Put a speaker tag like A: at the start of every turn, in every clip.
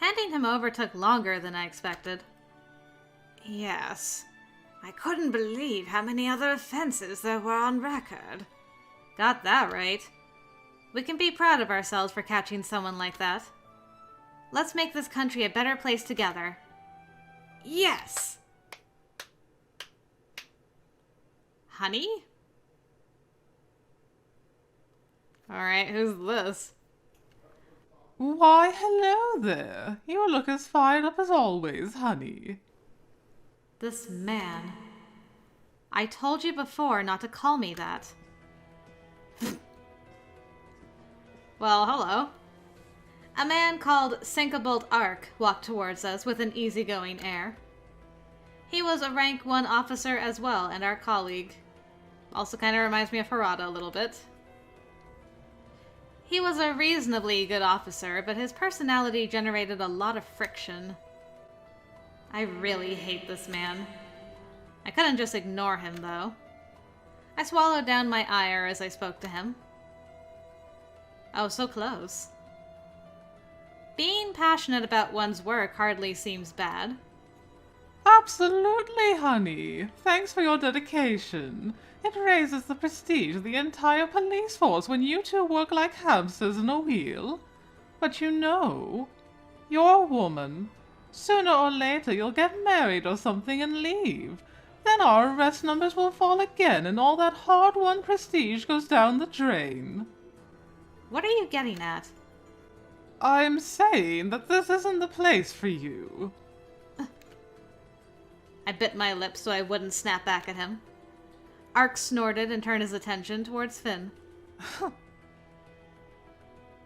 A: Handing him over took longer than I expected.
B: Yes. I couldn't believe how many other offenses there were on record.
A: Got that right. We can be proud of ourselves for catching someone like that. Let's make this country a better place together.
B: Yes!
A: Honey? Alright, who's this?
C: Why, hello there. You look as fired up as always, honey.
A: This man. I told you before not to call me that. Well, hello. A man called Sinkable Ark walked towards us with an easygoing air. He was a rank 1 officer as well, and our colleague. Also kind of reminds me of Harada a little bit. He was a reasonably good officer, but his personality generated a lot of friction. I really hate this man. I couldn't just ignore him, though. I swallowed down my ire as I spoke to him. Oh, so close. Being passionate about one's work hardly seems bad.
C: Absolutely, honey. Thanks for your dedication. It raises the prestige of the entire police force when you two work like hamsters in a wheel. But you know, you're a woman. Sooner or later you'll get married or something and leave. Then our arrest numbers will fall again and all that hard-won prestige goes down the drain.
A: What are you getting at?
C: I'm saying that this isn't the place for you.
A: I bit my lip so I wouldn't snap back at him. Ark snorted and turned his attention towards Finn.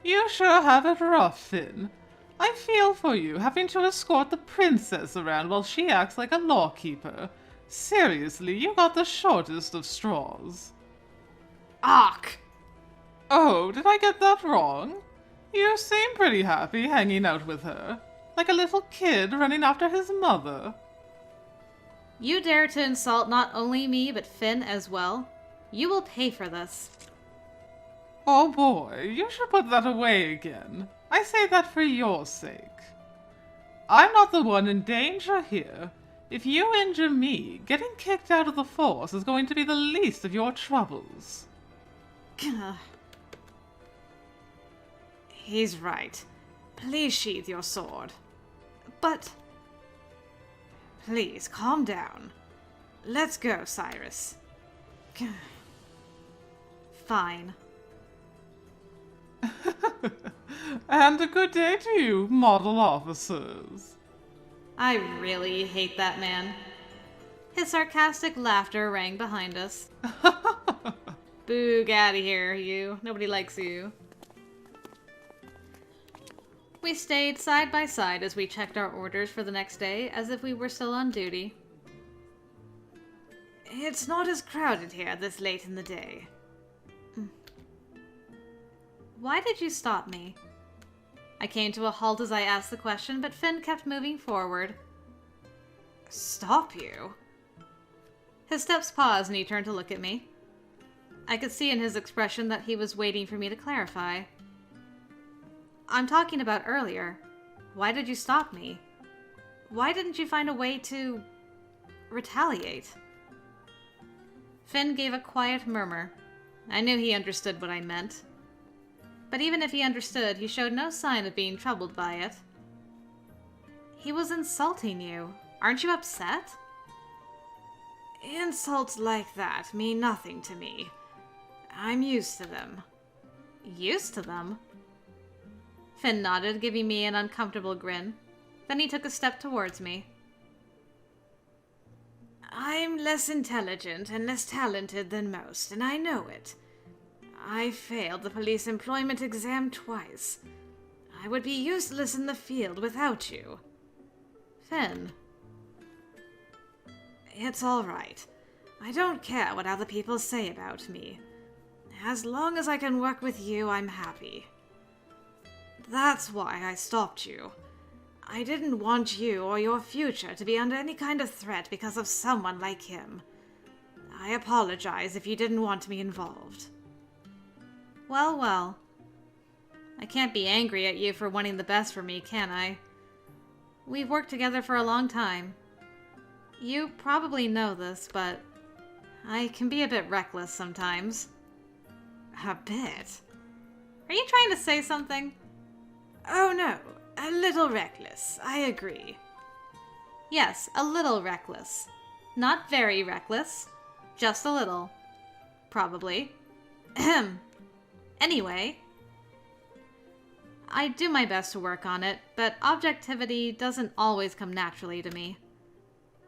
C: You sure have it rough, Finn. I feel for you, having to escort the princess around while she acts like a lawkeeper. Seriously, you got the shortest of straws.
A: Ark!
C: Oh, did I get that wrong? You seem pretty happy hanging out with her. Like a little kid running after his mother.
A: You dare to insult not only me, but Finn as well? You will pay for this.
C: Oh boy, you should put that away again. I say that for your sake. I'm not the one in danger here. If you injure me, getting kicked out of the force is going to be the least of your troubles.
B: He's right. Please sheath your sword. But... please, calm down. Let's go, Cyrus.
A: Fine.
C: And a good day to you, model officers.
A: I really hate that man. His sarcastic laughter rang behind us. Boo, get out of here, you. Nobody likes you. We stayed side by side as we checked our orders for the next day, as if we were still on duty.
B: It's not as crowded here this late in the day.
A: Why did you stop me? I came to a halt as I asked the question, but Finn kept moving forward.
B: Stop you?
A: His steps paused and he turned to look at me. I could see in his expression that he was waiting for me to clarify. I'm talking about earlier. Why did you stop me? Why didn't you find a way to... retaliate? Finn gave a quiet murmur. I knew he understood what I meant. But even if he understood, he showed no sign of being troubled by it. He was insulting you. Aren't you upset?
B: Insults like that mean nothing to me. I'm used to them.
A: Used to them? Finn nodded, giving me an uncomfortable grin. Then he took a step towards me.
B: I'm less intelligent and less talented than most, and I know it. I failed the police employment exam twice. I would be useless in the field without you.
A: Finn.
B: It's all right. I don't care what other people say about me. As long as I can work with you, I'm happy. That's why I stopped you. I didn't want you or your future to be under any kind of threat because of someone like him. I apologize if you didn't want me involved.
A: Well, well. I can't be angry at you for wanting the best for me, can I? We've worked together for a long time. You probably know this, but I can be a bit reckless sometimes.
B: A bit?
A: Are you trying to say something?
B: Oh no, a little reckless, I agree.
A: Yes, a little reckless. Not very reckless. Just a little. Probably. Ahem. Anyway, I do my best to work on it, but objectivity doesn't always come naturally to me.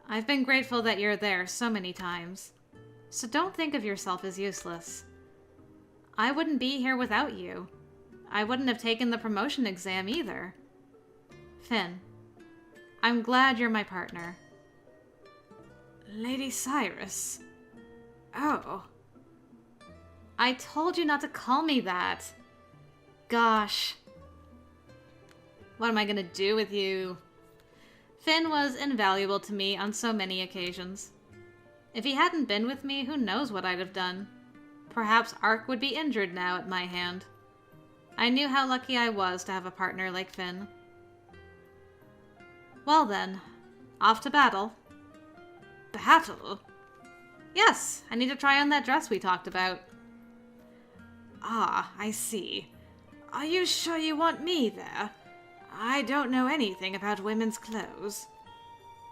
A: I've been grateful that you're there so many times, so don't think of yourself as useless. I wouldn't be here without you. I wouldn't have taken the promotion exam either. Finn, I'm glad you're my partner.
B: Lady Cyrus. Oh.
A: I told you not to call me that. Gosh. What am I gonna do with you? Finn was invaluable to me on so many occasions. If he hadn't been with me, who knows what I'd have done. Perhaps Ark would be injured now at my hand. I knew how lucky I was to have a partner like Finn. Well then, off to battle.
B: Battle?
A: Yes, I need to try on that dress we talked about.
B: Ah, I see. Are you sure you want me there? I don't know anything about women's clothes.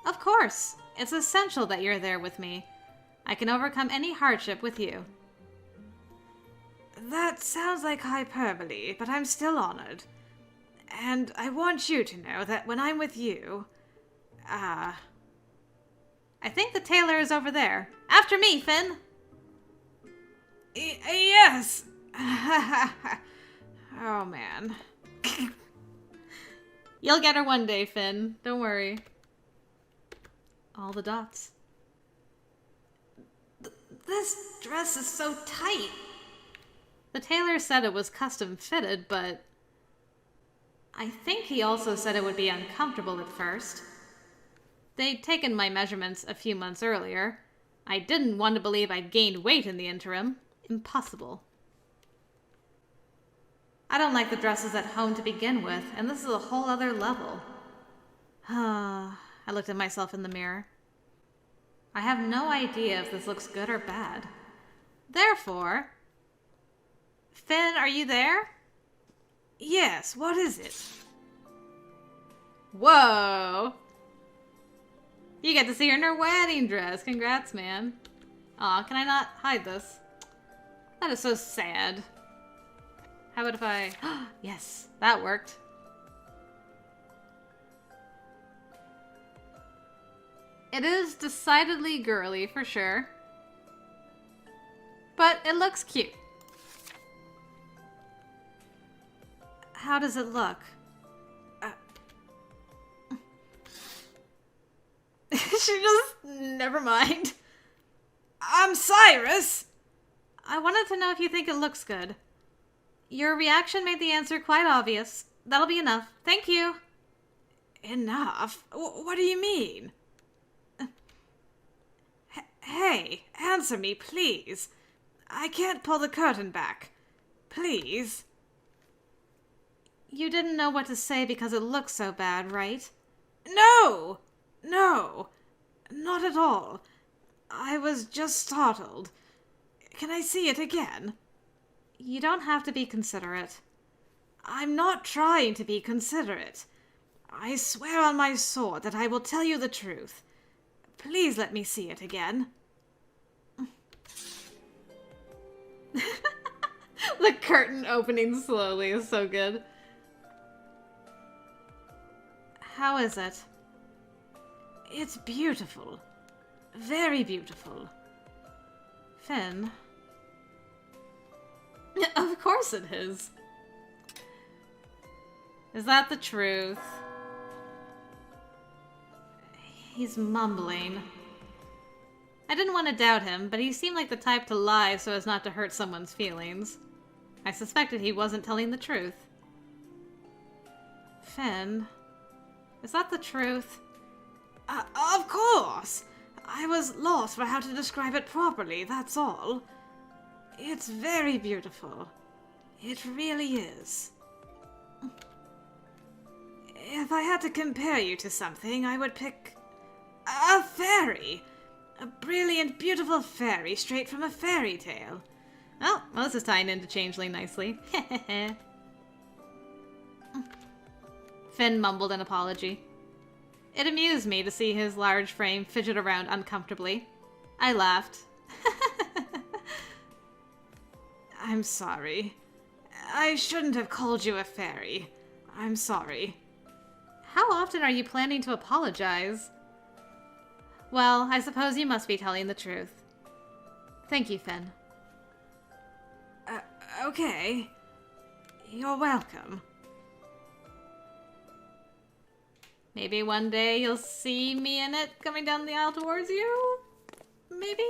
A: Of course. It's essential that you're there with me. I can overcome any hardship with you.
B: That sounds like hyperbole, but I'm still honored. And I want you to know that when I'm with you...
A: I think the tailor is over there. After me, Finn!
B: Yes! Oh, man.
A: You'll get her one day, Finn. Don't worry. All the dots.
B: This dress is so tight.
A: The tailor said it was custom fitted, but I think he also said it would be uncomfortable at first. They'd taken my measurements a few months earlier. I didn't want to believe I'd gained weight in the interim. Impossible. I don't like the dresses at home to begin with, and this is a whole other level. I looked at myself in the mirror. I have no idea if this looks good or bad. Therefore... Finn, are you there?
B: Yes, what is it?
A: Whoa! You get to see her in her wedding dress. Congrats, man. Aw, can I not hide this? That is so sad. How about if I... Yes, that worked. It is decidedly girly, for sure. But it looks cute. How does it look? She just... Never mind.
B: I'm Cyrus!
A: I wanted to know if you think it looks good. Your reaction made the answer quite obvious. That'll be enough. Thank you.
B: Enough? What do you mean? Hey, answer me, please. I can't pull the curtain back. Please.
A: You didn't know what to say because it looks so bad, right?
B: No! No. Not at all. I was just startled. Can I see it again?
A: You don't have to be considerate.
B: I'm not trying to be considerate. I swear on my sword that I will tell you the truth. Please let me see it again.
A: The curtain opening slowly is so good. How is it?
B: It's beautiful. Very beautiful.
A: Finn. Of course it is. Is that the truth? He's mumbling. I didn't want to doubt him, but he seemed like the type to lie so as not to hurt someone's feelings. I suspected he wasn't telling the truth. Finn, is that the truth?
B: Of course! I was lost for how to describe it properly, that's all. It's very beautiful. It really is. If if I had to compare you to something, I would pick a fairy. A brilliant, beautiful fairy straight from a fairy tale.
A: Oh, well, this is tying into Changeling nicely. Finn mumbled an apology. It amused me to see his large frame fidget around uncomfortably. I laughed.
B: I'm sorry. I shouldn't have called you a fairy. I'm sorry.
A: How often are you planning to apologize? Well, I suppose you must be telling the truth. Thank you, Finn.
B: Okay. You're welcome.
A: Maybe one day you'll see me in it coming down the aisle towards you? Maybe?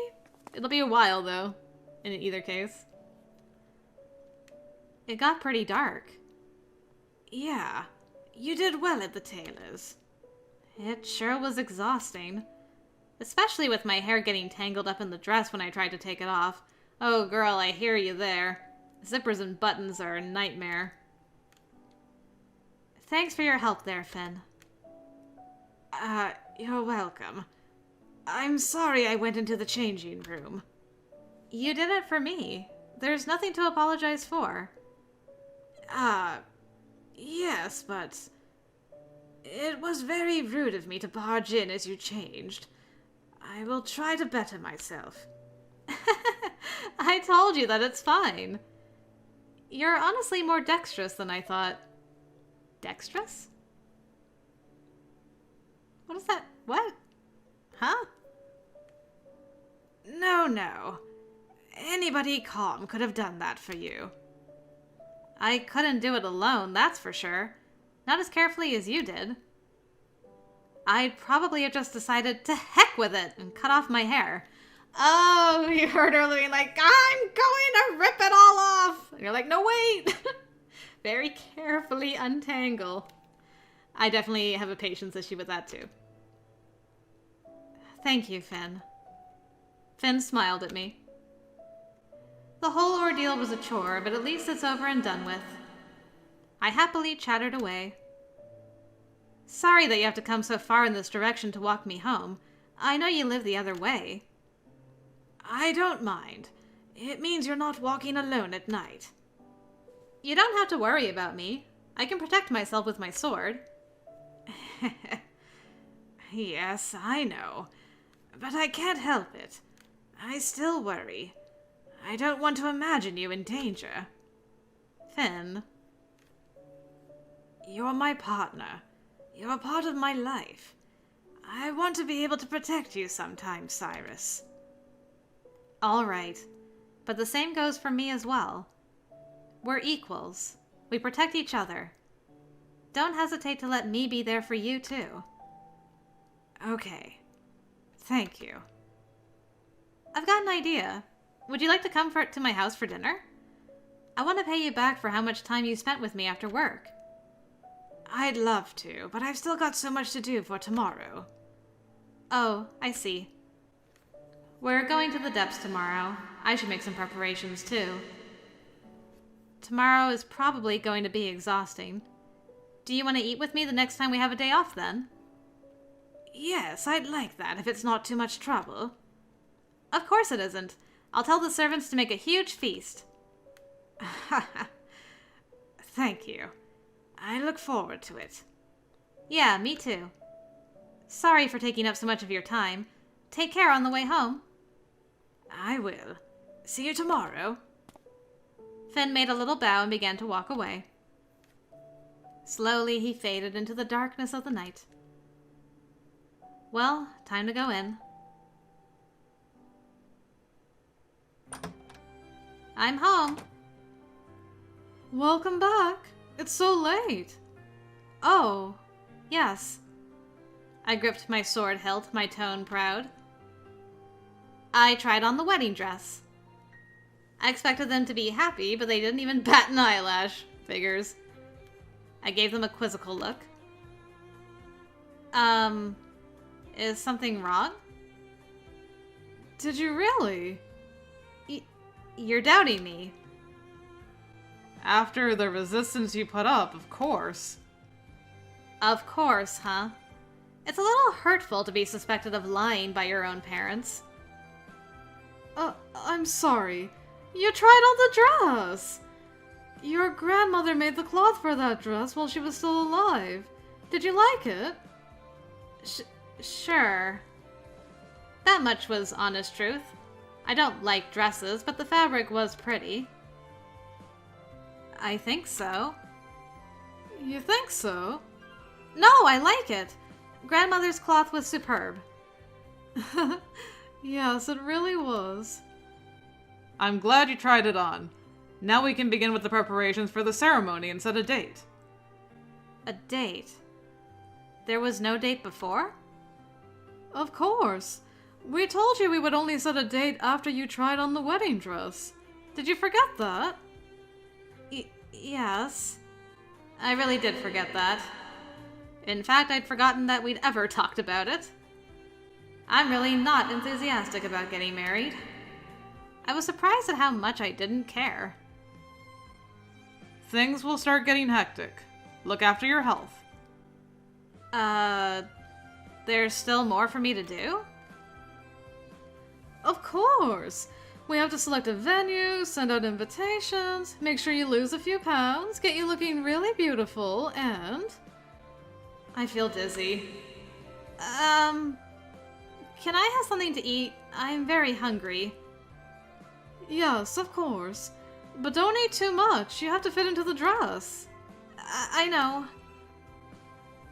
A: It'll be a while, though, in either case. It got pretty dark.
B: Yeah, you did well at the tailor's.
A: It sure was exhausting. Especially with my hair getting tangled up in the dress when I tried to take it off. Oh, girl, I hear you there. Zippers and buttons are a nightmare. Thanks for your help there, Finn.
B: You're welcome. I'm sorry I went into the changing room.
A: You did it for me. There's nothing to apologize for.
B: Yes, but it was very rude of me to barge in as you changed. I will try to better myself.
A: I told you that it's fine. You're honestly more dexterous than I thought. Dexterous? What is that? What? Huh?
B: No. Anybody calm could have done that for you.
A: I couldn't do it alone, that's for sure. Not as carefully as you did. I'd probably have just decided to heck with it and cut off my hair. Oh, you heard her being like, I'm going to rip it all off. And you're like, no, wait. Very carefully untangle. I definitely have a patience issue with that too. Thank you, Finn. Finn smiled at me. The whole ordeal was a chore, but at least it's over and done with. I happily chattered away. Sorry that you have to come so far in this direction to walk me home. I know you live the other way.
B: I don't mind. It means you're not walking alone at night.
A: You don't have to worry about me. I can protect myself with my sword.
B: Yes, I know. But I can't help it. I still worry. I don't want to imagine you in danger.
A: Finn.
B: You're my partner. You're a part of my life. I want to be able to protect you sometimes, Cyrus.
A: All right. But the same goes for me as well. We're equals. We protect each other. Don't hesitate to let me be there for you, too.
B: Okay. Thank you.
A: I've got an idea. Would you like to come to my house for dinner? I want to pay you back for how much time you spent with me after work.
B: I'd love to, but I've still got so much to do for tomorrow.
A: Oh, I see. We're going to the depths tomorrow. I should make some preparations, too. Tomorrow is probably going to be exhausting. Do you want to eat with me the next time we have a day off, then?
B: Yes, I'd like that if it's not too much trouble.
A: Of course it isn't. I'll tell the servants to make a huge feast.
B: Thank you. I look forward to it.
A: Yeah, me too. Sorry for taking up so much of your time. Take care on the way home.
B: I will. See you tomorrow.
A: Finn made a little bow and began to walk away. Slowly he faded into the darkness of the night. Well, time to go in. I'm home. Welcome back. It's so late. Oh, yes. I gripped my sword hilt, my tone proud. I tried on the wedding dress. I expected them to be happy, but they didn't even bat an eyelash. Figures. I gave them a quizzical look. Is something wrong?
B: Did you really?
A: You're doubting me.
B: After the resistance you put up, of course.
A: Of course, huh? It's a little hurtful to be suspected of lying by your own parents.
B: I'm sorry. You tried on the dress! Your grandmother made the cloth for that dress while she was still alive. Did you like it?
A: Sure. That much was honest truth. I don't like dresses, but the fabric was pretty. I think so.
B: You think so?
A: No, I like it. Grandmother's cloth was superb.
B: Yes, it really was.
C: I'm glad you tried it on. Now we can begin with the preparations for the ceremony and set a date.
A: A date? There was no date before?
B: Of course. We told you we would only set a date after you tried on the wedding dress. Did you forget that?
A: Yes. I really did forget that. In fact, I'd forgotten that we'd ever talked about it. I'm really not enthusiastic about getting married. I was surprised at how much I didn't care.
C: Things will start getting hectic. Look after your health.
A: There's still more for me to do?
B: Of course. We have to select a venue, send out invitations, make sure you lose a few pounds, get you looking really beautiful, and...
A: I feel dizzy. Can I have something to eat? I'm very hungry.
B: Yes, of course. But don't eat too much. You have to fit into the dress.
A: I know.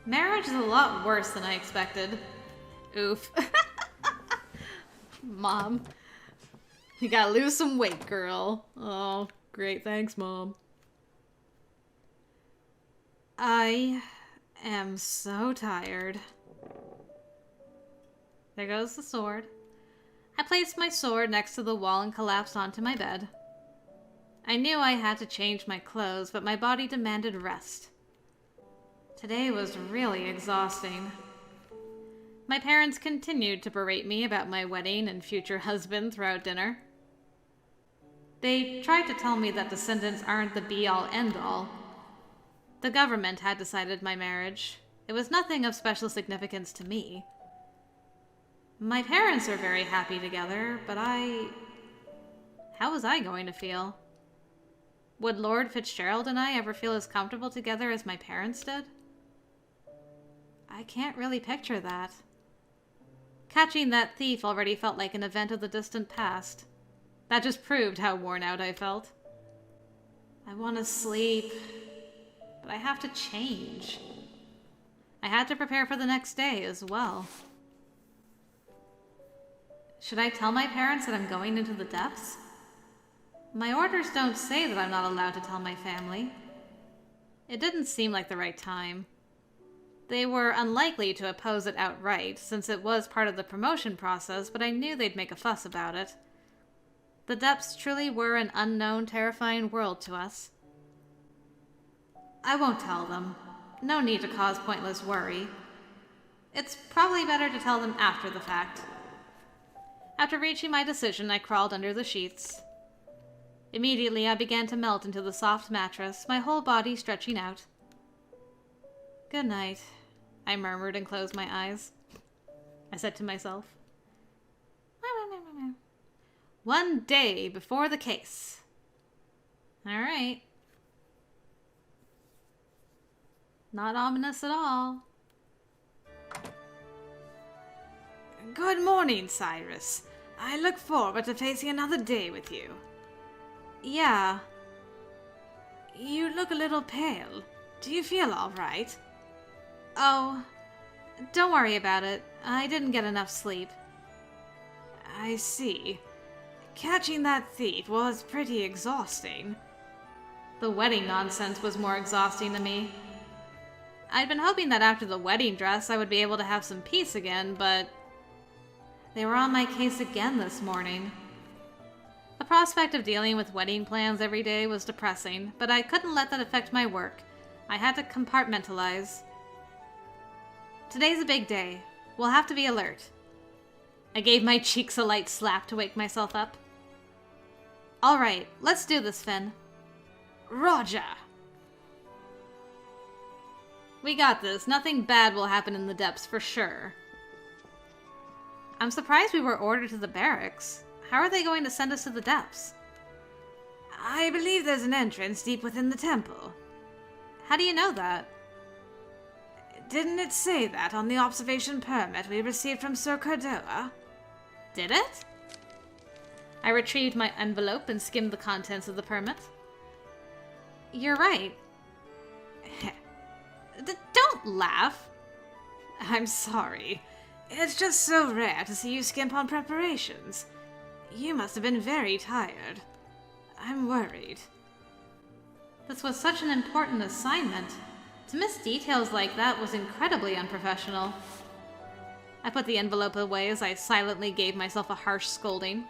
A: Marriage is a lot worse than I expected. Oof. Mom. You gotta lose some weight, girl.
B: Oh, great. Thanks, Mom.
A: I am so tired. There goes the sword. I placed my sword next to the wall and collapsed onto my bed. I knew I had to change my clothes, but my body demanded rest. Today was really exhausting. My parents continued to berate me about my wedding and future husband throughout dinner. They tried to tell me that descendants aren't the be-all, end-all. The government had decided my marriage. It was nothing of special significance to me. My parents are very happy together, but how was I going to feel? Would Lord Fitzgerald and I ever feel as comfortable together as my parents did? I can't really picture that. Catching that thief already felt like an event of the distant past. That just proved how worn out I felt. I want to sleep, but I have to change. I had to prepare for the next day as well. Should I tell my parents that I'm going into the depths? My orders don't say that I'm not allowed to tell my family. It didn't seem like the right time. They were unlikely to oppose it outright, since it was part of the promotion process, but I knew they'd make a fuss about it. The depths truly were an unknown, terrifying world to us. I won't tell them. No need to cause pointless worry. It's probably better to tell them after the fact. After reaching my decision, I crawled under the sheets. Immediately, I began to melt into the soft mattress, my whole body stretching out. Good night, I murmured and closed my eyes. I said to myself. One day before the case. All right. Not ominous at all.
B: Good morning, Cyrus. I look forward to facing another day with you.
A: Yeah.
B: You look a little pale. Do you feel all right?
A: Oh, don't worry about it. I didn't get enough sleep.
B: I see. Catching that thief was pretty exhausting.
A: The wedding nonsense was more exhausting to me. I'd been hoping that after the wedding dress I would be able to have some peace again, but they were on my case again this morning. The prospect of dealing with wedding plans every day was depressing, but I couldn't let that affect my work. I had to compartmentalize. Today's a big day. We'll have to be alert. I gave my cheeks a light slap to wake myself up. All right, let's do this, Finn.
B: Roger!
A: We got this. Nothing bad will happen in the depths for sure. I'm surprised we were ordered to the barracks. How are they going to send us to the depths?
B: I believe there's an entrance deep within the temple.
A: How do you know that?
B: Didn't it say that on the observation permit we received from Sir Cordoa?
A: Did it? I retrieved my envelope and skimmed the contents of the permit. You're right. Don't laugh.
B: I'm sorry. It's just so rare to see you skimp on preparations. You must have been very tired. I'm worried.
A: This was such an important assignment. To miss details like that was incredibly unprofessional. I put the envelope away as I silently gave myself a harsh scolding.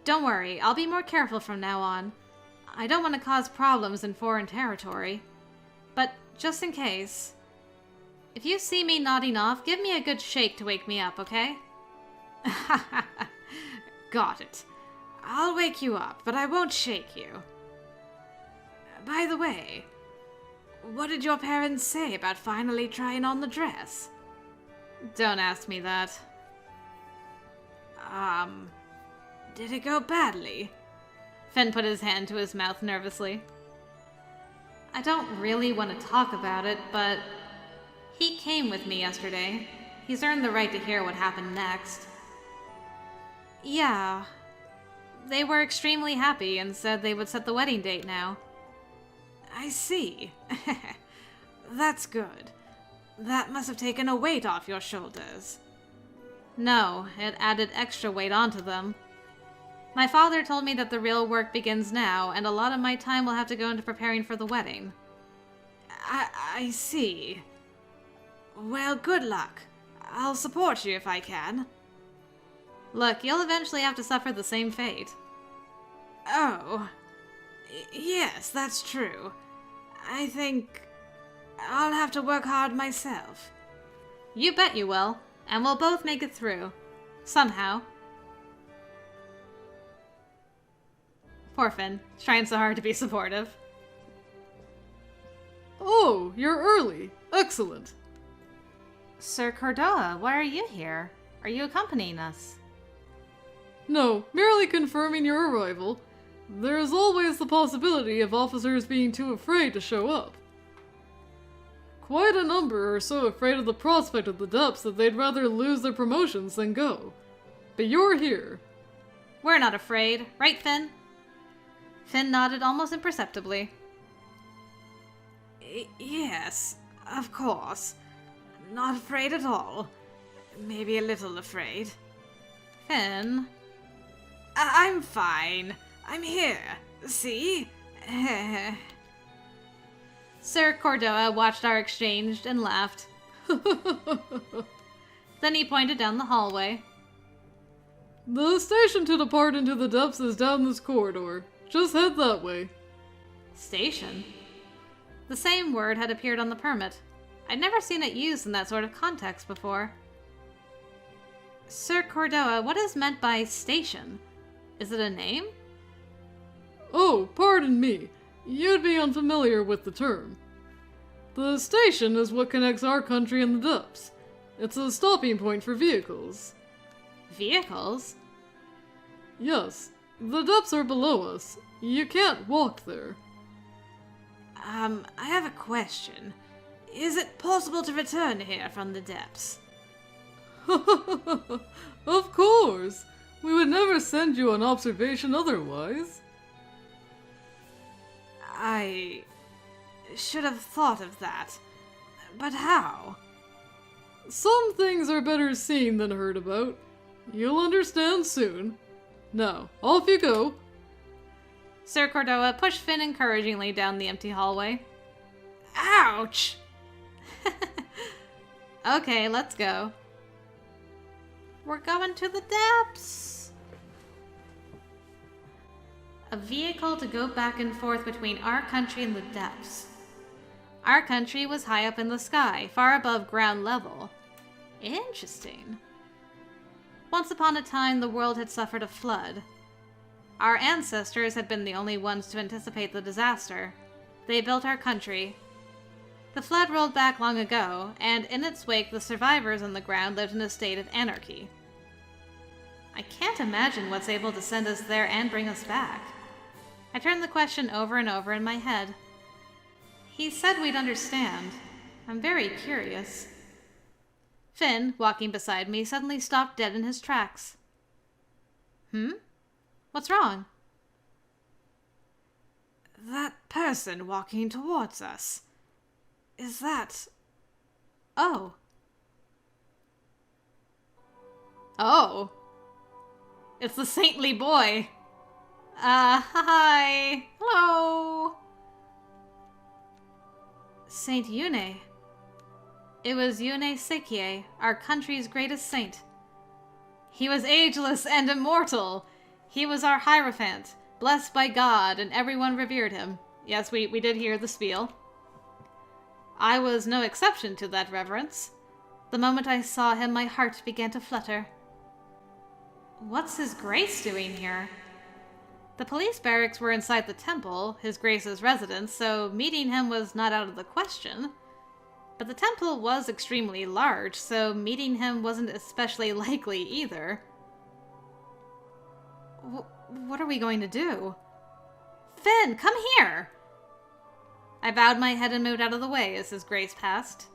A: Don't worry, I'll be more careful from now on. I don't want to cause problems in foreign territory. But just in case, if you see me nodding off, give me a good shake to wake me up, okay?
B: Got it. I'll wake you up, but I won't shake you. By the way, what did your parents say about finally trying on the dress?
A: Don't ask me that.
B: Did it go badly?
A: Finn put his hand to his mouth nervously. I don't really want to talk about it, but he came with me yesterday. He's earned the right to hear what happened next. Yeah. They were extremely happy and said they would set the wedding date now.
B: I see. That's good. That must have taken a weight off your shoulders.
A: No, it added extra weight onto them. My father told me that the real work begins now, and a lot of my time will have to go into preparing for the wedding.
B: I see. Well, good luck. I'll support you if I can.
A: Look, you'll eventually have to suffer the same fate.
B: Oh. Yes, that's true. I think I'll have to work hard myself.
A: You bet you will, and we'll both make it through. Somehow. Poor Finn, trying so hard to be supportive.
D: Oh, you're early. Excellent.
A: Sir Cordoa, why are you here? Are you accompanying us?
D: No, merely confirming your arrival. There is always the possibility of officers being too afraid to show up. Quite a number are so afraid of the prospect of the depths that they'd rather lose their promotions than go. But you're here.
A: We're not afraid, right, Finn? Finn nodded almost imperceptibly.
B: Yes, of course. Not afraid at all. Maybe a little afraid.
A: Finn?
B: I'm fine. I'm here. See?
A: Sir Cordoa watched our exchange and laughed. Then he pointed down the hallway.
D: The station to depart into the depths is down this corridor. Just head that way.
A: Station? The same word had appeared on the permit. I'd never seen it used in that sort of context before. Sir Cordoa, what is meant by station? Is it a name?
D: Oh, pardon me. You'd be unfamiliar with the term. The station is what connects our country and the depths. It's a stopping point for vehicles.
A: Vehicles?
D: Yes, the depths are below us. You can't walk there.
B: I have a question. Is it possible to return here from the depths?
D: Of course! We would never send you on observation otherwise.
B: I should have thought of that. But how?
D: Some things are better seen than heard about. You'll understand soon. Now, off you go.
A: Sir Cordoa pushed Finn encouragingly down the empty hallway.
B: Ouch!
A: Okay, let's go. We're going to the depths! A vehicle to go back and forth between our country and the depths. Our country was high up in the sky, far above ground level. Interesting. Once upon a time, the world had suffered a flood. Our ancestors had been the only ones to anticipate the disaster. They built our country. The flood rolled back long ago, and in its wake the survivors on the ground lived in a state of anarchy. I can't imagine what's able to send us there and bring us back. I turned the question over and over in my head. He said we'd understand. I'm very curious. Finn, walking beside me, suddenly stopped dead in his tracks. What's wrong?
B: That person walking towards us. Is that...
A: Oh. Oh. It's the saintly boy. Hi. Hello. Saint Yune. It was Yune Sekie, our country's greatest saint. He was ageless and immortal. He was our Hierophant, blessed by God, and everyone revered him. Yes, we did hear the spiel. I was no exception to that reverence. The moment I saw him, my heart began to flutter. What's His Grace doing here? The police barracks were inside the temple, His Grace's residence, so meeting him was not out of the question. But the temple was extremely large, so meeting him wasn't especially likely either. What are we going to do? Finn, come here! I bowed my head and moved out of the way as His Grace passed.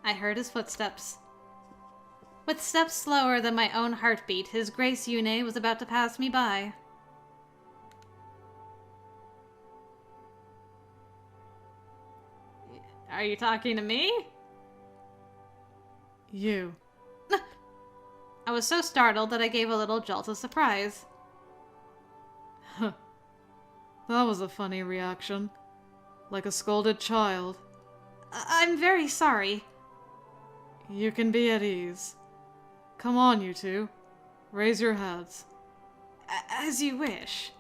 A: I heard his footsteps. With steps slower than my own heartbeat, His Grace Yune was about to pass me by. Are you talking to me?
D: You.
A: I was so startled that I gave a little jolt of surprise.
D: That was a funny reaction. Like a scolded child.
A: I'm very sorry.
D: You can be at ease. Come on, you two. Raise your heads.
B: As you wish.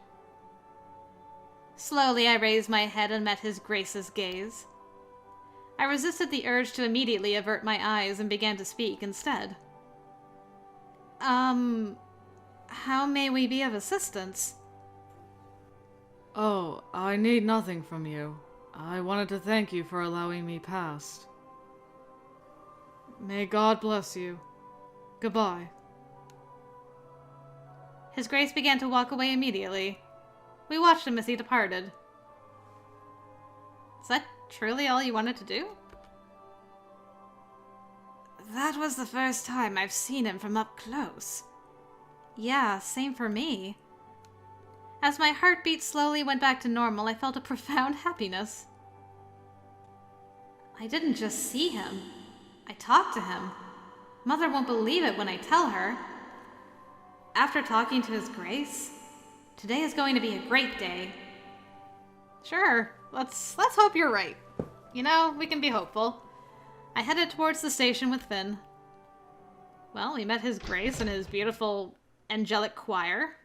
A: Slowly I raised my head and met His Grace's gaze. I resisted the urge to immediately avert my eyes and began to speak instead. How may we be of assistance?
D: Oh, I need nothing from you. I wanted to thank you for allowing me past. May God bless you. Goodbye.
A: His Grace began to walk away immediately. We watched him as he departed. Is that truly all you wanted to do?
B: That was the first time I've seen him from up close.
A: Yeah, same for me. As my heartbeat slowly went back to normal, I felt a profound happiness. I didn't just see him. I talked to him. Mother won't believe it when I tell her. After talking to His Grace, today is going to be a great day. Sure, let's hope you're right. You know, we can be hopeful. I headed towards the station with Finn. Well, we met His Grace and his beautiful angelic choir.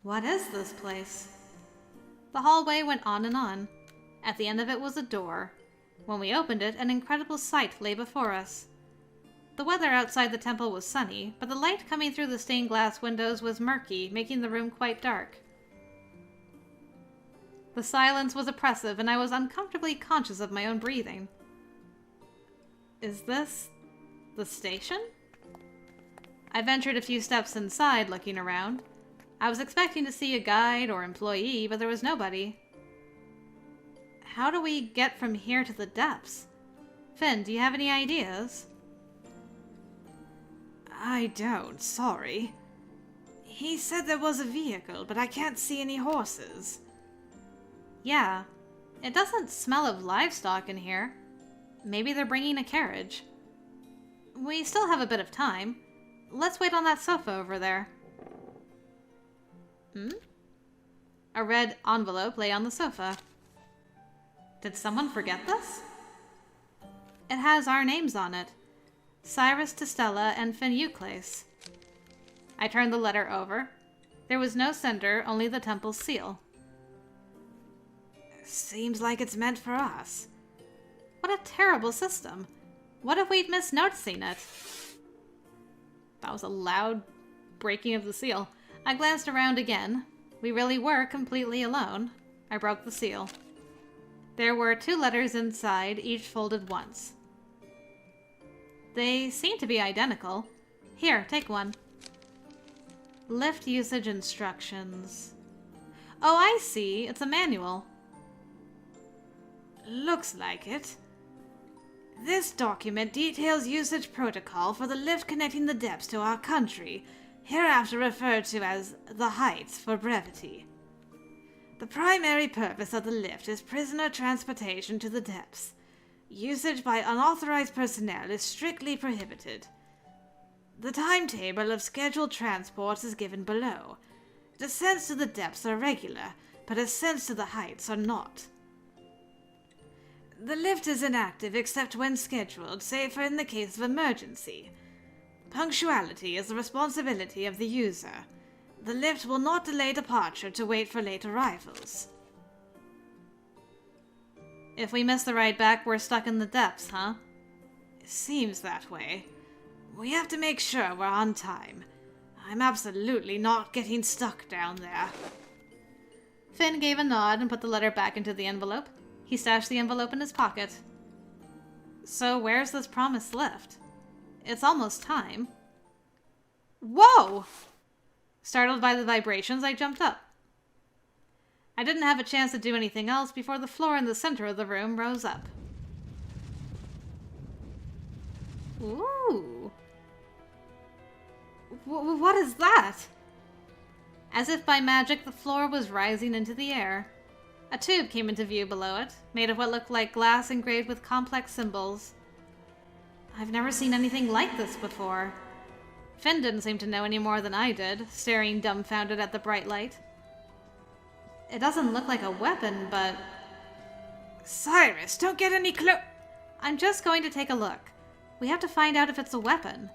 A: What is this place? The hallway went on and on. At the end of it was a door. When we opened it, an incredible sight lay before us. The weather outside the temple was sunny, but the light coming through the stained glass windows was murky, making the room quite dark. The silence was oppressive, and I was uncomfortably conscious of my own breathing. Is this the station? I ventured a few steps inside, looking around. I was expecting to see a guide or employee, but there was nobody. How do we get from here to the depths? Finn, do you have any ideas?
B: I don't, sorry. He said there was a vehicle, but I can't see any horses.
A: Yeah, it doesn't smell of livestock in here. Maybe they're bringing a carriage. We still have a bit of time. Let's wait on that sofa over there. A red envelope lay on the sofa. Did someone forget this? It has our names on it. Cyrus Testella and Finn Euclase. I turned the letter over. There was no sender, only the temple's seal.
B: Seems like it's meant for us.
A: What a terrible system. What if we'd missed noticing it? That was a loud breaking of the seal. I glanced around again. We really were completely alone. I broke the seal. There were 2 letters inside, each folded once. They seem to be identical. Here, take one. Lift usage instructions. Oh, I see. It's a manual.
B: Looks like it. This document details usage protocol for the lift connecting the depths to our country, hereafter referred to as the Heights for brevity. The primary purpose of the lift is prisoner transportation to the depths. Usage by unauthorized personnel is strictly prohibited. The timetable of scheduled transports is given below. Descents to the depths are regular, but ascents to the heights are not. The lift is inactive except when scheduled, save for in the case of emergency. Punctuality is the responsibility of the user. The lift will not delay departure to wait for late arrivals.
A: If we miss the ride back, we're stuck in the depths, huh?
B: It seems that way. We have to make sure we're on time. I'm absolutely not getting stuck down there.
A: Finn gave a nod and put the letter back into the envelope. He stashed the envelope in his pocket. So where's this promised lift? It's almost time. Whoa! Startled by the vibrations, I jumped up. I didn't have a chance to do anything else before the floor in the center of the room rose up. Ooh. What is that? As if by magic, the floor was rising into the air. A tube came into view below it, made of what looked like glass engraved with complex symbols. I've never seen anything like this before. Finn didn't seem to know any more than I did, staring dumbfounded at the bright light. It doesn't look like a weapon, but...
B: Cyrus, don't get any
A: I'm just going to take a look. We have to find out if it's a weapon.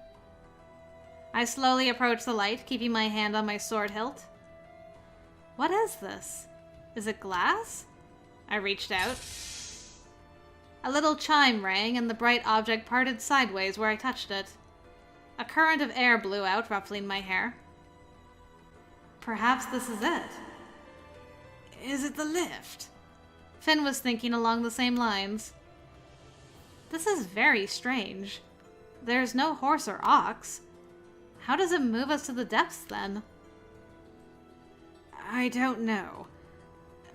A: I slowly approached the light, keeping my hand on my sword hilt. What is this? Is it glass? I reached out. A little chime rang, and the bright object parted sideways where I touched it. A current of air blew out, ruffling my hair. Perhaps this is it.
B: Is it the lift?
A: Finn was thinking along the same lines. This is very strange. There's no horse or ox. How does it move us to the depths, then?
B: I don't know.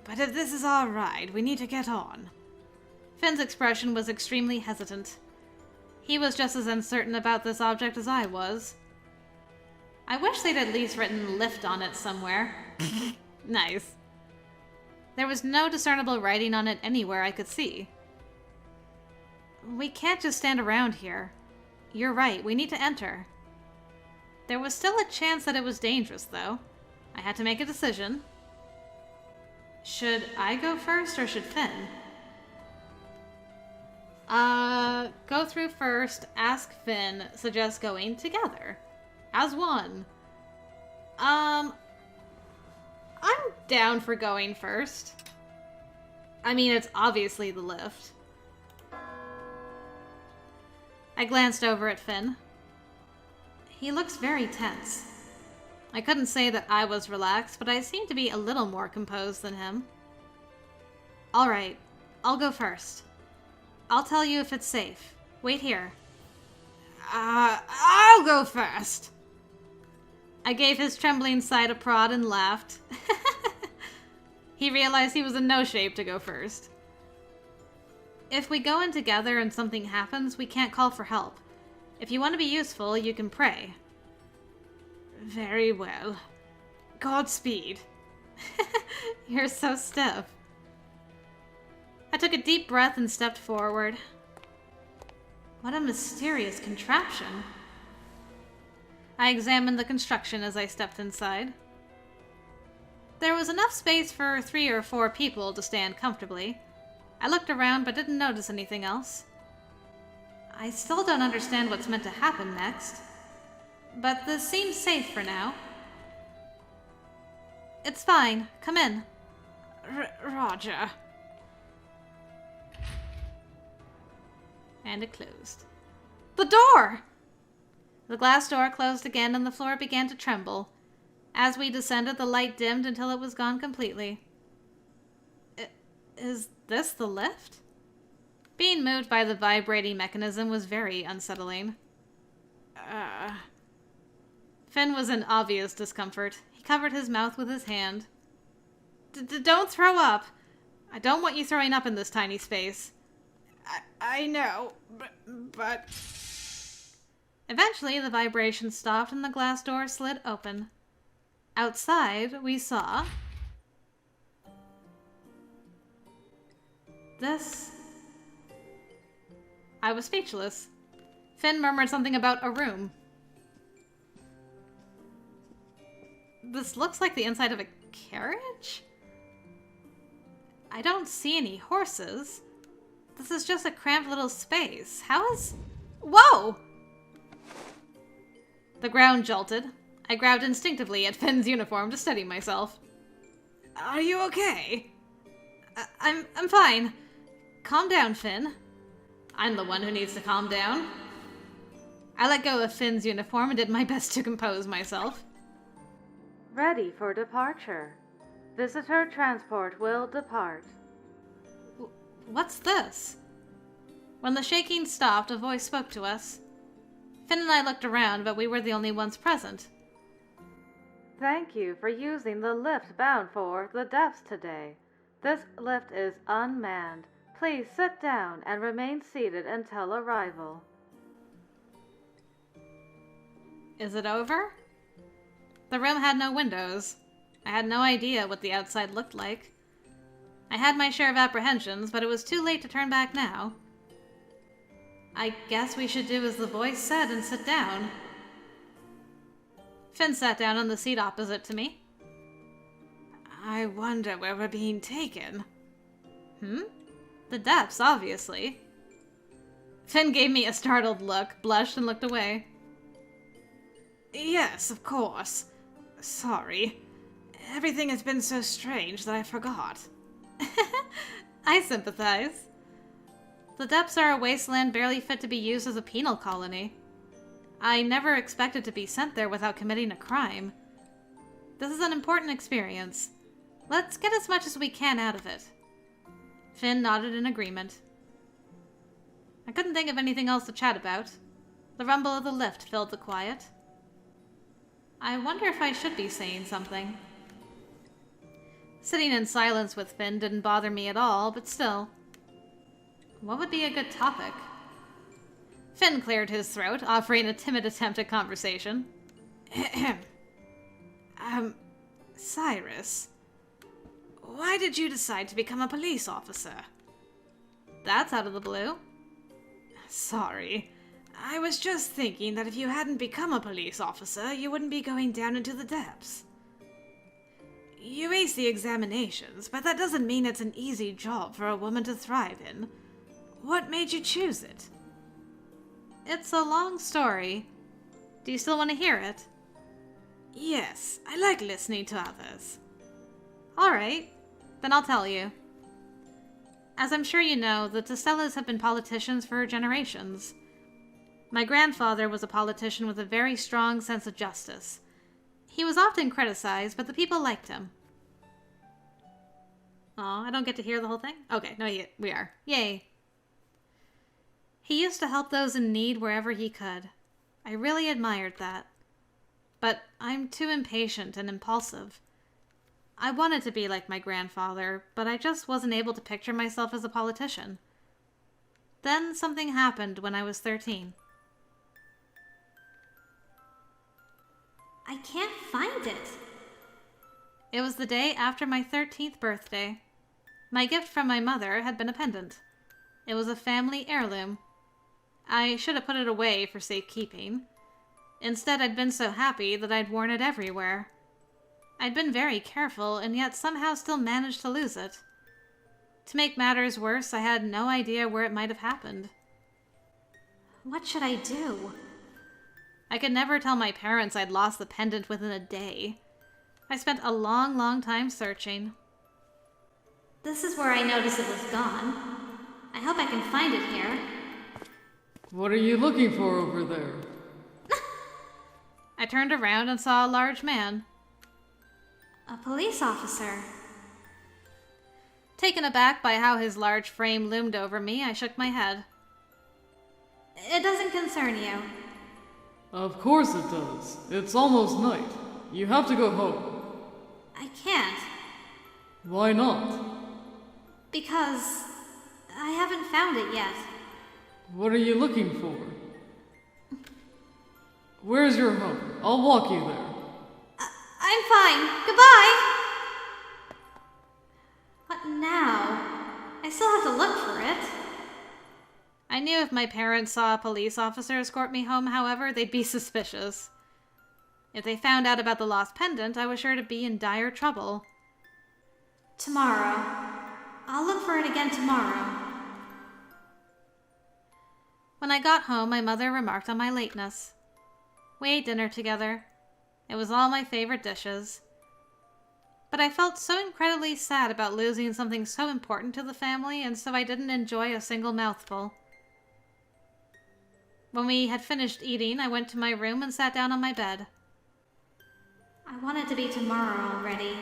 B: But if this is our ride, we need to get on.
A: Finn's expression was extremely hesitant. He was just as uncertain about this object as I was. I wish they'd at least written lift on it somewhere. Nice. There was no discernible writing on it anywhere I could see. We can't just stand around here. You're right, we need to enter. There was still a chance that it was dangerous, though. I had to make a decision. Should I go first, or should Finn? Go through first, ask Finn, suggest going together. As one. I'm down for going first. I mean, it's obviously the lift. I glanced over at Finn. He looks very tense. I couldn't say that I was relaxed, but I seemed to be a little more composed than him. All right, I'll go first. I'll tell you if it's safe. Wait here.
B: I'll go first.
A: I gave his trembling side a prod and laughed. He realized he was in no shape to go first. If we go in together and something happens, we can't call for help. If you want to be useful, you can pray.
B: Very well. Godspeed.
A: You're so stiff. I took a deep breath and stepped forward. What a mysterious contraption. I examined the construction as I stepped inside. There was enough space for 3 or 4 people to stand comfortably. I looked around but didn't notice anything else. I still don't understand what's meant to happen next, but this seems safe for now. It's fine. Come in.
B: Roger.
A: And it closed. The door! The glass door closed again and the floor began to tremble. As we descended, the light dimmed until it was gone completely. Is this the lift? Being moved by the vibrating mechanism was very unsettling. Finn was in obvious discomfort. He covered his mouth with his hand. Don't throw up! I don't want you throwing up in this tiny space.
B: I know, but...
A: Eventually, the vibration stopped and the glass door slid open. Outside, we saw... this... I was speechless. Finn murmured something about a room. This looks like the inside of a carriage? I don't see any horses. This is just a cramped little space. How is... Whoa! The ground jolted. I grabbed instinctively at Finn's uniform to steady myself.
B: Are you okay?
A: I'm fine. Calm down, Finn. I'm the one who needs to calm down. I let go of Finn's uniform and did my best to compose myself. Ready for departure. Visitor transport will depart. What's this? When the shaking stopped, a voice spoke to us. Finn and I looked around, but we were the only ones present. Thank you for using the lift bound for the depths today. This lift is unmanned. Please sit down and remain seated until arrival. Is it over? The room had no windows. I had no idea what the outside looked like. I had my share of apprehensions, but it was too late to turn back now. I guess we should do as the voice said and sit down. Finn sat down on the seat opposite to me.
B: I wonder where we're being taken.
A: The depths, obviously. Finn gave me a startled look, blushed, and looked away.
B: Yes, of course. Sorry. Everything has been so strange that I forgot.
A: I sympathize. The depths are a wasteland barely fit to be used as a penal colony. I never expected to be sent there without committing a crime. This is an important experience. Let's get as much as we can out of it. Finn nodded in agreement. I couldn't think of anything else to chat about. The rumble of the lift filled the quiet. I wonder if I should be saying something. Sitting in silence with Finn didn't bother me at all, but still. What would be a good topic? Finn cleared his throat, offering a timid attempt at conversation.
B: Cyrus, why did you decide to become a police officer?
A: That's out of the blue.
B: Sorry. I was just thinking that if you hadn't become a police officer, you wouldn't be going down into the depths. You aced the examinations, but that doesn't mean it's an easy job for a woman to thrive in. What made you choose it?
A: It's a long story. Do you still want to hear it?
B: Yes, I like listening to others.
A: All right, then I'll tell you. As I'm sure you know, the Testellas have been politicians for generations. My grandfather was a politician with a very strong sense of justice. He was often criticized, but the people liked him. Aw, I don't get to hear the whole thing? Okay, no, we are. Yay. He used to help those in need wherever he could. I really admired that. But I'm too impatient and impulsive. I wanted to be like my grandfather, but I just wasn't able to picture myself as a politician. Then something happened when I was 13.
E: I can't find it.
A: It was the day after my 13th birthday. My gift from my mother had been a pendant. It was a family heirloom. I should have put it away for safekeeping. Instead, I'd been so happy that I'd worn it everywhere. I'd been very careful, and yet somehow still managed to lose it. To make matters worse, I had no idea where it might have happened.
E: What should I do?
A: I could never tell my parents I'd lost the pendant within a day. I spent a long, long time searching.
E: This is where I noticed it was gone. I hope I can find it here.
D: What are you looking for over there?
A: I turned around and saw a large man.
E: A police officer.
A: Taken aback by how his large frame loomed over me, I shook my head.
E: It doesn't concern you.
D: Of course it does. It's almost night. You have to go home.
E: I can't,
D: Why not?
E: because I haven't found it yet.
D: What are you looking for? Where's your home? I'll walk you there.
E: I'm fine. Goodbye! What now? I still have to look for it.
A: I knew if my parents saw a police officer escort me home, however, they'd be suspicious. If they found out about the lost pendant, I was sure to be in dire trouble.
E: Tomorrow. I'll look for it again tomorrow.
A: When I got home, my mother remarked on my lateness. We ate dinner together. It was all my favorite dishes. But I felt so incredibly sad about losing something so important to the family, and so I didn't enjoy a single mouthful. When we had finished eating, I went to my room and sat down on my bed.
E: I want it to be tomorrow already.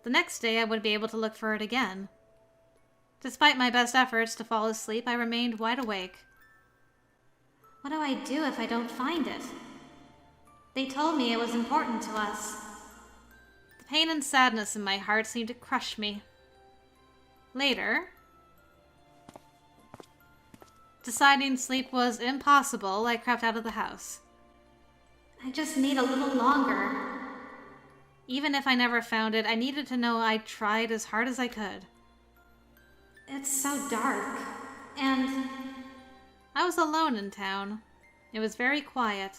A: The next day, I would be able to look for it again. Despite my best efforts to fall asleep, I remained wide awake.
E: What do I do if I don't find it? They told me it was important to us.
A: The pain and sadness in my heart seemed to crush me. Later, deciding sleep was impossible, I crept out of the house.
E: I just need a little longer.
A: Even if I never found it, I needed to know I tried as hard as I could.
E: It's so dark. And
A: I was alone in town. It was very quiet.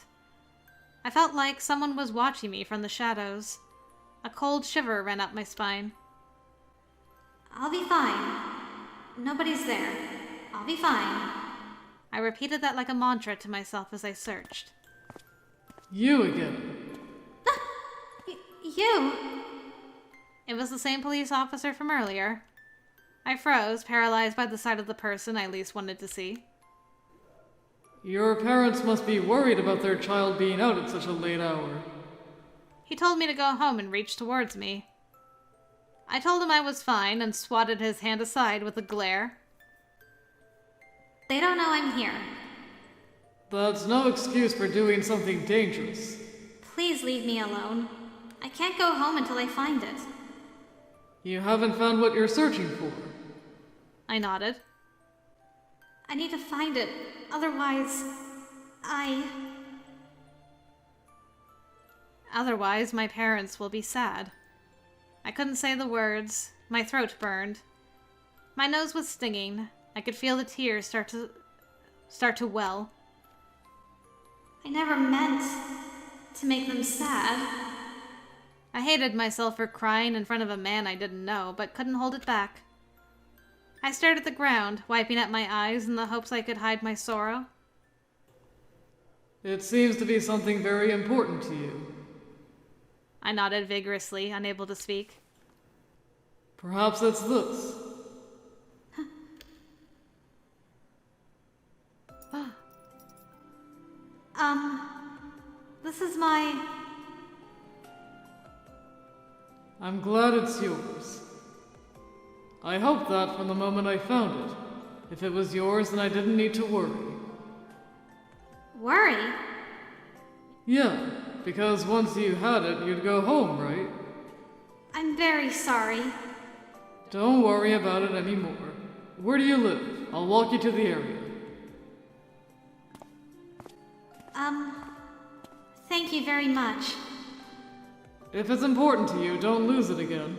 A: I felt like someone was watching me from the shadows. A cold shiver ran up my spine.
E: I'll be fine. Nobody's there. I'll be fine.
A: I repeated that like a mantra to myself as I searched.
D: You again.
E: You!
A: It was the same police officer from earlier. I froze, paralyzed by the sight of the person I least wanted to see.
D: Your parents must be worried about their child being out at such a late hour.
A: He told me to go home and reached towards me. I told him I was fine and swatted his hand aside with a glare.
E: They don't know I'm here.
D: That's no excuse for doing something dangerous.
E: Please leave me alone. I can't go home until I find it.
D: You haven't found what you're searching for.
A: I nodded.
E: I need to find it. Otherwise,
A: Otherwise, my parents will be sad. I couldn't say the words. My throat burned. My nose was stinging. I could feel the tears start to well.
E: I never meant to make them sad.
A: I hated myself for crying in front of a man I didn't know, but couldn't hold it back. I stared at the ground, wiping at my eyes in the hopes I could hide my sorrow.
D: It seems to be something very important to you.
A: I nodded vigorously, unable to speak.
D: Perhaps it's this.
E: This is my...
D: I'm glad it's yours. I hoped that from the moment I found it. If it was yours, then I didn't need to worry.
E: Worry?
D: Yeah, because once you had it, you'd go home, right?
E: I'm very sorry.
D: Don't worry about it anymore. Where do you live? I'll walk you to the area.
E: Thank you very much.
D: If it's important to you, don't lose it again.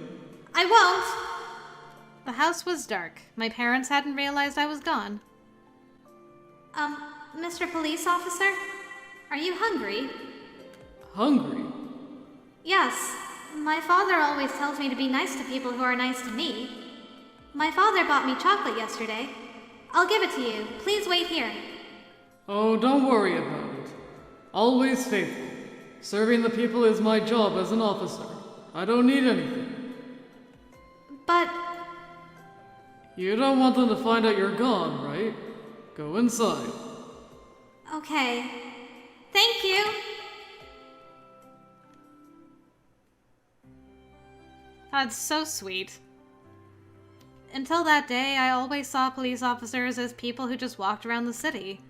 E: I won't!
A: The house was dark. My parents hadn't realized I was gone.
E: Mr. Police Officer? Are you hungry?
D: Hungry?
E: Yes. My father always tells me to be nice to people who are nice to me. My father bought me chocolate yesterday. I'll give it to you. Please wait here.
D: Oh, don't worry about it. Always faithful. Serving the people is my job as an officer. I don't need anything.
E: But...
D: You don't want them to find out you're gone, right? Go inside.
E: Okay. Thank you!
A: That's so sweet. Until that day, I always saw police officers as people who just walked around the city.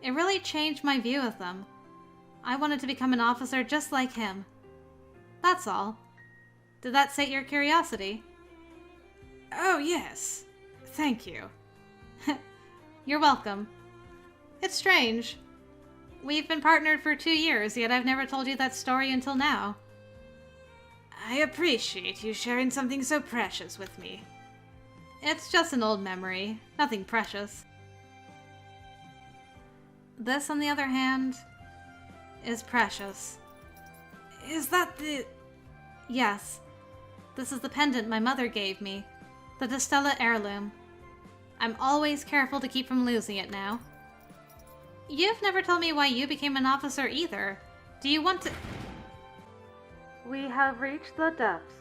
A: It really changed my view of them. I wanted to become an officer just like him. That's all. Did that sate your curiosity?
B: Oh, yes. Thank you.
A: You're welcome. It's strange. We've been partnered for 2 years, yet I've never told you that story until now.
B: I appreciate you sharing something so precious with me.
A: It's just an old memory, nothing precious. This, on the other hand, is precious.
B: Is that the...
A: Yes. This is the pendant my mother gave me, the Destella heirloom. I'm always careful to keep from losing it now. You've never told me why you became an officer either. Do you want to... We have reached the depths.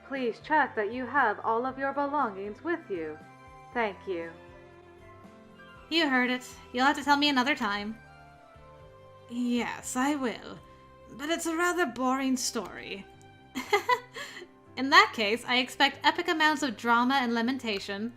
A: Please check that you have all of your belongings with you. Thank you. You heard it. You'll have to tell me another time.
B: Yes, I will. But it's a rather boring story.
A: In that case, I expect epic amounts of drama and lamentation.